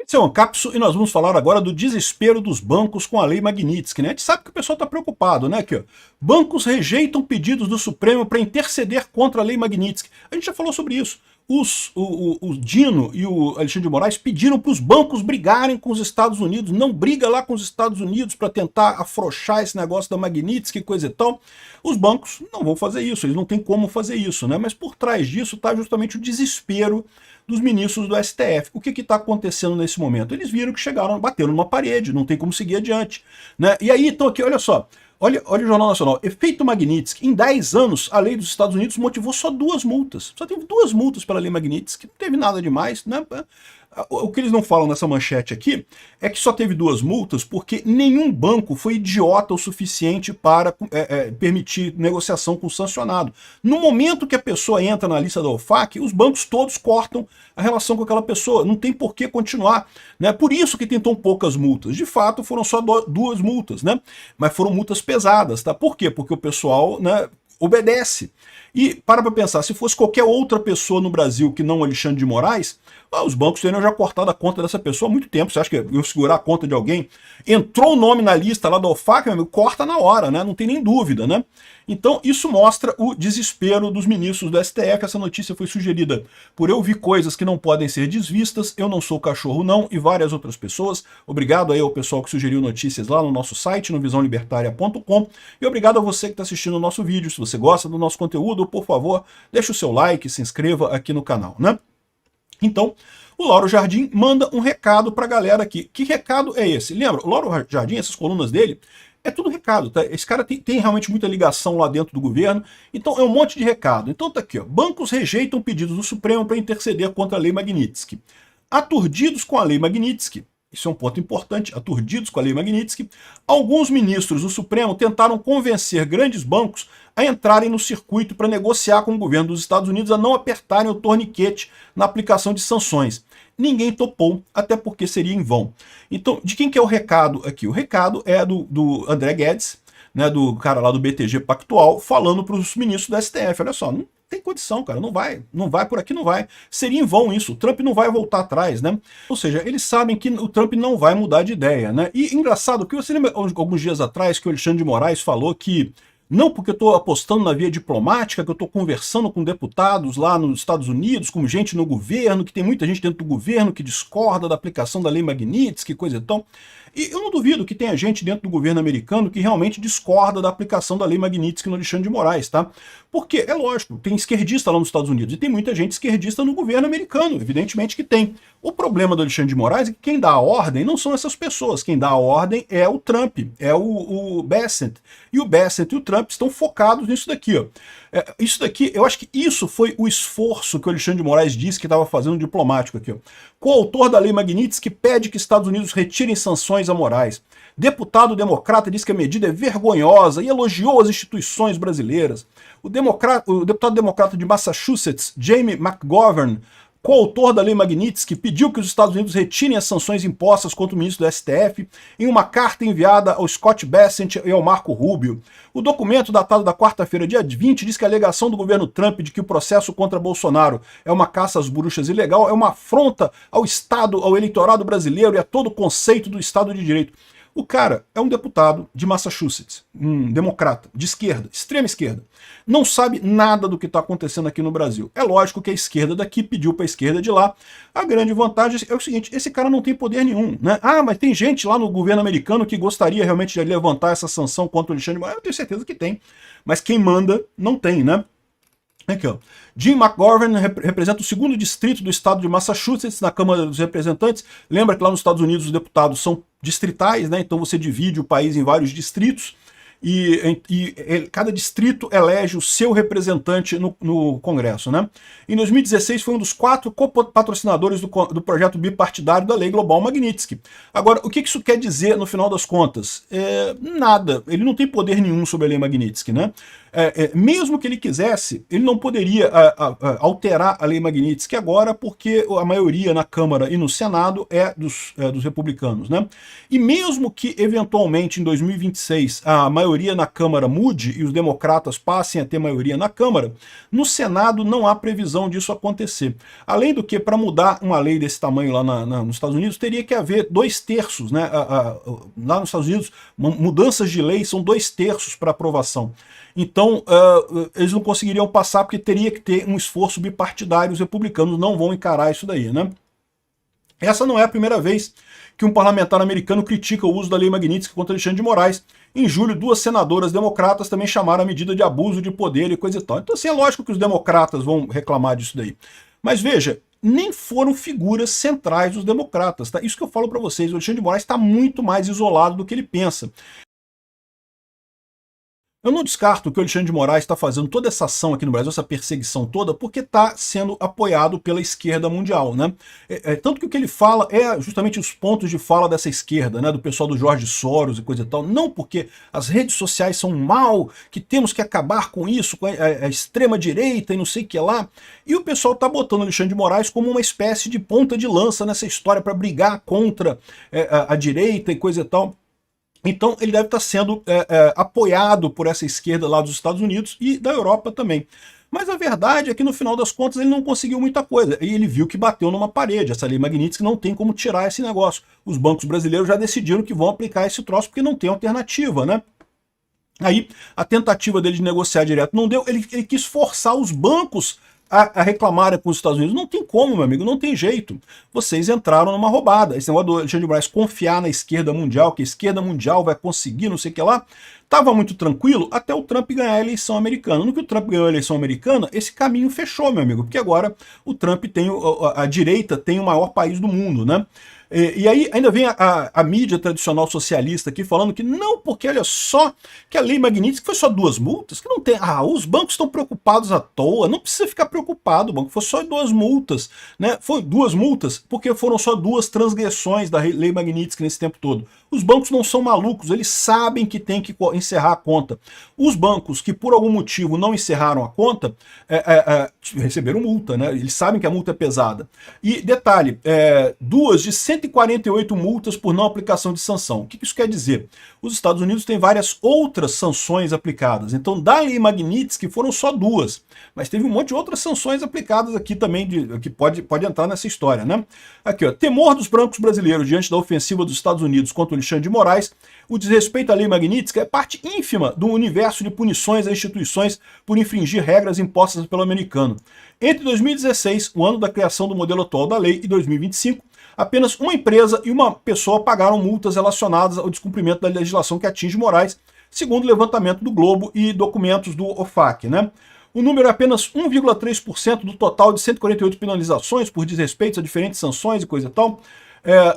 Esse é o Ancapso e nós vamos falar agora do desespero dos bancos com a Lei Magnitsky, né? A gente sabe que o pessoal está preocupado, né? Aqui, ó. Bancos rejeitam pedidos do Supremo para interceder contra a Lei Magnitsky. A gente já falou sobre isso. O Dino e o Alexandre de Moraes pediram para os bancos brigarem com os Estados Unidos. Não briga lá com os Estados Unidos para tentar afrouxar esse negócio da Magnitsky, coisa e tal. Os bancos não vão fazer isso, eles não têm como fazer isso, né? Mas por trás disso está justamente o desespero dos ministros do STF. O que está acontecendo nesse momento? Eles viram que chegaram, bateram numa parede, não tem como seguir adiante, né? E aí, então aqui, olha só, olha o Jornal Nacional, efeito Magnitsky, em 10 anos a lei dos Estados Unidos motivou só 2 multas, só teve 2 multas pela lei Magnitsky, não teve nada demais, né? O que eles não falam nessa manchete aqui é que só teve 2 multas porque nenhum banco foi idiota o suficiente para permitir negociação com o sancionado. No momento que a pessoa entra na lista da OFAC, os bancos todos cortam a relação com aquela pessoa, não tem por que continuar, né? Por isso que tem tão poucas multas. De fato, foram só 2 multas, né? Mas foram multas pesadas, tá? Por quê? Porque o pessoal, né, obedece. E para pensar, se fosse qualquer outra pessoa no Brasil que não Alexandre de Moraes, os bancos teriam já cortado a conta dessa pessoa há muito tempo. Você acha que eu segurar a conta de alguém? Entrou o nome na lista lá da OFAC, meu amigo, corta na hora, né? Não tem nem dúvida, né? Então isso mostra o desespero dos ministros do STF. Essa notícia foi sugerida por Eu Vi Coisas que Não Podem Ser Desvistas, Eu Não Sou Cachorro Não e várias outras pessoas. Obrigado aí ao pessoal que sugeriu notícias lá no nosso site, no visãolibertaria.com, e obrigado a você que está assistindo o nosso vídeo. Se você gosta do nosso conteúdo, por favor, deixe o seu like, se inscreva aqui no canal, né? Então, o Lauro Jardim manda um recado para a galera aqui. Que recado é esse? Lembra, o Lauro Jardim, essas colunas dele, é tudo recado, tá? Esse cara tem realmente muita ligação lá dentro do governo, então é um monte de recado. Então tá aqui, ó. Bancos rejeitam pedidos do Supremo para interceder contra a Lei Magnitsky. Aturdidos com a Lei Magnitsky, isso é um ponto importante, aturdidos com a Lei Magnitsky, alguns ministros do Supremo tentaram convencer grandes bancos a entrarem no circuito para negociar com o governo dos Estados Unidos a não apertarem o torniquete na aplicação de sanções. Ninguém topou, até porque seria em vão. Então, de quem que é o recado aqui? O recado é do André Guedes, né, do cara lá do BTG Pactual, falando para os ministros do STF, olha só, não tem condição, cara, não vai por aqui, não vai. Seria em vão isso, o Trump não vai voltar atrás, né? Ou seja, eles sabem que o Trump não vai mudar de ideia, né? E engraçado, que você lembra alguns dias atrás que o Alexandre de Moraes falou que não porque eu estou apostando na via diplomática, que eu estou conversando com deputados lá nos Estados Unidos, com gente no governo, que tem muita gente dentro do governo que discorda da aplicação da Lei Magnitsky, coisa e tal. E eu não duvido que tenha gente dentro do governo americano que realmente discorda da aplicação da Lei Magnitsky no Alexandre de Moraes, tá? Porque, é lógico, tem esquerdista lá nos Estados Unidos e tem muita gente esquerdista no governo americano, evidentemente que tem. O problema do Alexandre de Moraes é que quem dá a ordem não são essas pessoas, quem dá a ordem é o Trump, é o Bessent. E o Bessent e o Trump estão focados nisso daqui, ó. Isso daqui, eu acho que isso foi o esforço que o Alexandre de Moraes disse que estava fazendo diplomático aqui, ó. Coautor da Lei Magnitsky pede que Estados Unidos retirem sanções a Moraes. Deputado democrata diz que a medida é vergonhosa e elogiou as instituições brasileiras. O deputado democrata de Massachusetts, Jamie McGovern, coautor da Lei Magnitsky, pediu que os Estados Unidos retirem as sanções impostas contra o ministro do STF em uma carta enviada ao Scott Bessent e ao Marco Rubio. O documento, datado da quarta-feira, dia 20, diz que a alegação do governo Trump de que o processo contra Bolsonaro é uma caça às bruxas ilegal é uma afronta ao Estado, ao eleitorado brasileiro e a todo o conceito do Estado de Direito. O cara é um deputado de Massachusetts, um democrata, de esquerda, extrema esquerda. Não sabe nada do que está acontecendo aqui no Brasil. É lógico que a esquerda daqui pediu para a esquerda de lá. A grande vantagem é o seguinte, esse cara não tem poder nenhum, né? Ah, mas tem gente lá no governo americano que gostaria realmente de levantar essa sanção contra o Alexandre de Moraes. Eu tenho certeza que tem. Mas quem manda não tem, né? Aqui, ó. Jim McGovern representa o 2º distrito do estado de Massachusetts na Câmara dos Representantes. Lembra que lá nos Estados Unidos os deputados são distritais, né? Então você divide o país em vários distritos e cada distrito elege o seu representante no Congresso, né? Em 2016 foi um dos 4 copatrocinadores do projeto bipartidário da Lei Global Magnitsky. Agora, o que isso quer dizer no final das contas? Nada. Ele não tem poder nenhum sobre a Lei Magnitsky, né? Mesmo que ele quisesse, ele não poderia alterar a Lei Magnitsky agora, porque a maioria na Câmara e no Senado é dos republicanos, né? E mesmo que, eventualmente, em 2026, a maioria maioria na Câmara mude e os democratas passem a ter maioria na Câmara, no Senado não há previsão disso acontecer. Além do que, para mudar uma lei desse tamanho lá nos Estados Unidos, teria que haver 2/3, né? Lá nos Estados Unidos, mudanças de lei são 2/3 para aprovação. Então, eles não conseguiriam passar porque teria que ter um esforço bipartidário, os republicanos não vão encarar isso daí, né? Essa não é a primeira vez que um parlamentar americano critica o uso da lei Magnitsky contra Alexandre de Moraes. Em julho, 2 senadoras democratas também chamaram a medida de abuso de poder e coisa e tal. Então, assim, é lógico que os democratas vão reclamar disso daí. Mas veja, nem foram figuras centrais dos democratas, tá? Isso que eu falo para vocês, o Alexandre de Moraes está muito mais isolado do que ele pensa. Eu não descarto que o Alexandre de Moraes está fazendo toda essa ação aqui no Brasil, essa perseguição toda, porque está sendo apoiado pela esquerda mundial, né? Tanto que o que ele fala é justamente os pontos de fala dessa esquerda, né? Do pessoal do Jorge Soros e coisa e tal. Não porque as redes sociais são mal, que temos que acabar com isso, com a extrema-direita e não sei o que lá. E o pessoal está botando o Alexandre de Moraes como uma espécie de ponta de lança nessa história para brigar contra a direita e coisa e tal. Então ele deve estar sendo apoiado por essa esquerda lá dos Estados Unidos e da Europa também. Mas a verdade é que no final das contas ele não conseguiu muita coisa. E ele viu que bateu numa parede. Essa lei Magnitsky não tem como tirar esse negócio. Os bancos brasileiros já decidiram que vão aplicar esse troço porque não tem alternativa, né? Aí a tentativa dele de negociar direto não deu. Ele quis forçar os bancos a reclamarem com os Estados Unidos. Não tem como, meu amigo, não tem jeito. Vocês entraram numa roubada. Esse negócio do Alexandre de Moraes confiar na esquerda mundial, que a esquerda mundial vai conseguir, não sei o que lá, estava muito tranquilo até o Trump ganhar a eleição americana. No que o Trump ganhou a eleição americana, esse caminho fechou, meu amigo, porque agora o Trump tem, a direita tem o maior país do mundo, né? E aí ainda vem a mídia tradicional socialista aqui falando que não, porque olha só, que a lei Magnitsky foi só 2 multas, que não tem, os bancos estão preocupados à toa, não precisa ficar preocupado, o banco foi só 2 multas, né? Foi 2 multas porque foram só 2 transgressões da lei Magnitsky nesse tempo todo. Os bancos não são malucos, eles sabem que tem que encerrar a conta. Os bancos que por algum motivo não encerraram a conta, receberam multa, né? Eles sabem que a multa é pesada. E detalhe, 2 de 148 multas por não aplicação de sanção. O que isso quer dizer? Os Estados Unidos têm várias outras sanções aplicadas. Então, da lei Magnitsky foram só 2. Mas teve um monte de outras sanções aplicadas aqui também, que pode entrar nessa história, né? Aqui, ó, temor dos brancos brasileiros diante da ofensiva dos Estados Unidos contra o Alexandre de Moraes. O desrespeito à lei Magnitsky é parte ínfima do universo de punições a instituições por infringir regras impostas pelo americano. Entre 2016, o ano da criação do modelo atual da lei, e 2025, apenas uma empresa e uma pessoa pagaram multas relacionadas ao descumprimento da legislação que atinge Moraes, segundo o levantamento do Globo e documentos do OFAC, né? O número é apenas 1,3% do total de 148 penalizações por desrespeitos a diferentes sanções e coisa e tal.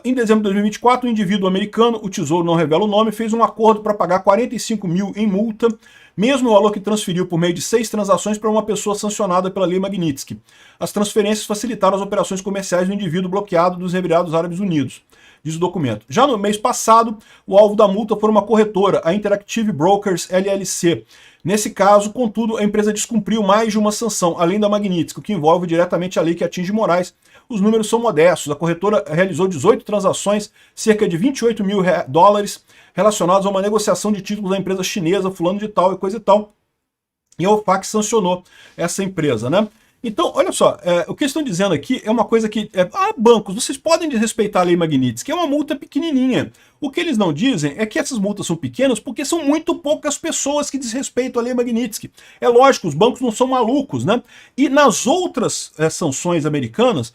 Em dezembro de 2024, um indivíduo americano, o Tesouro não revela o nome, fez um acordo para pagar 45 mil em multa, mesmo o valor que transferiu por meio de 6 transações para uma pessoa sancionada pela lei Magnitsky. As transferências facilitaram as operações comerciais do indivíduo bloqueado dos Emirados Árabes Unidos, diz o documento. Já no mês passado, o alvo da multa foi uma corretora, a Interactive Brokers LLC. Nesse caso, contudo, a empresa descumpriu mais de uma sanção, além da Magnitsky, o que envolve diretamente a lei que atinge Moraes. Os números são modestos. A corretora realizou 18 transações, cerca de 28 mil dólares, relacionados a uma negociação de títulos da empresa chinesa, fulano de tal e coisa e tal. E a OFAC sancionou essa empresa, né? Então, olha só, o que eles estão dizendo aqui é uma coisa que... bancos, vocês podem desrespeitar a lei Magnitsky, é uma multa pequenininha. O que eles não dizem é que essas multas são pequenas porque são muito poucas pessoas que desrespeitam a lei Magnitsky. É lógico, os bancos não são malucos, né? E nas outras sanções americanas,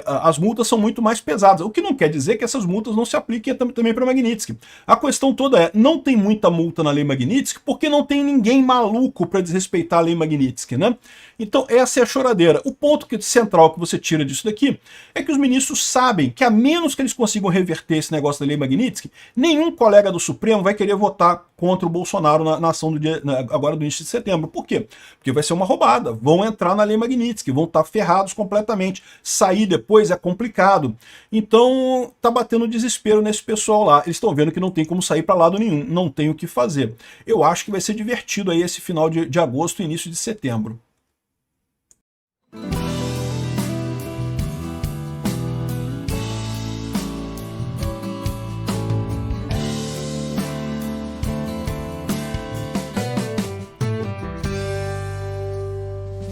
as multas são muito mais pesadas. O que não quer dizer que essas multas não se apliquem também para Magnitsky. A questão toda é, não tem muita multa na lei Magnitsky porque não tem ninguém maluco para desrespeitar a lei Magnitsky, né? Então essa é a choradeira. O ponto central que você tira disso daqui é que os ministros sabem que a menos que eles consigam reverter esse negócio da lei Magnitsky, nenhum colega do Supremo vai querer votar contra o Bolsonaro na ação agora do início de setembro. Por quê? Porque vai ser uma roubada. Vão entrar na lei Magnitsky, vão estar ferrados completamente. Sair depois é complicado. Então tá batendo desespero nesse pessoal lá. Eles estão vendo que não tem como sair para lado nenhum, não tem o que fazer. Eu acho que vai ser divertido aí esse final de agosto e início de setembro.